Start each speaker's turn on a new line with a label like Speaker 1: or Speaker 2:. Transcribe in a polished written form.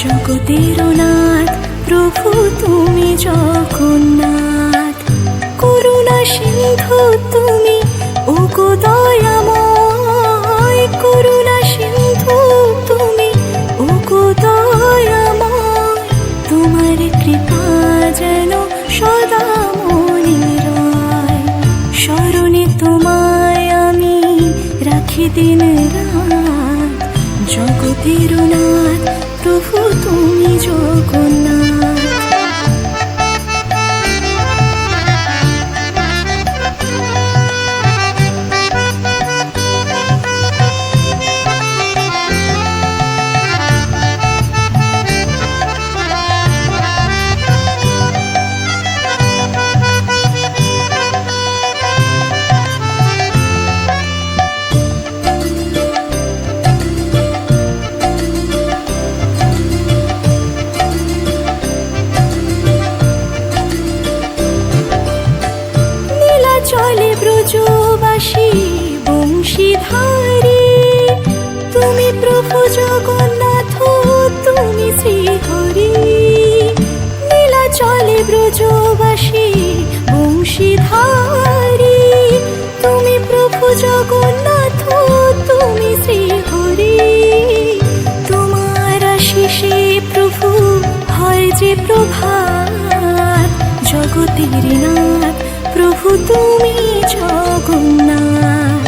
Speaker 1: জগতের নাথ প্রভু তুমি জগন্নাথ। করুণা সিন্ধু তুমি ওগো দয়াময়, করুণা সিন্ধু তুমি ওগো দয়াময়। তোমার কৃপা যেন সদা মনে রয়, স্মরণে তোমায় আমি রাখি দিন রাত। জগতের নাথ প্রভু তুমি জগন্নাথ। চলে ব্রজবাসী বংশীধারী, তুমি প্রভু জগন্নাথ তুমি শ্রীহরি। নীলা চলে ব্রজবাসী বংশীধারী, তুমি প্রভু জগন্নাথ তুমি শ্রীহরি। তোমার আশিসে প্রভু হয় যে প্রভাত। জগতের নাথ প্রভু তুমি জগন্নাথ।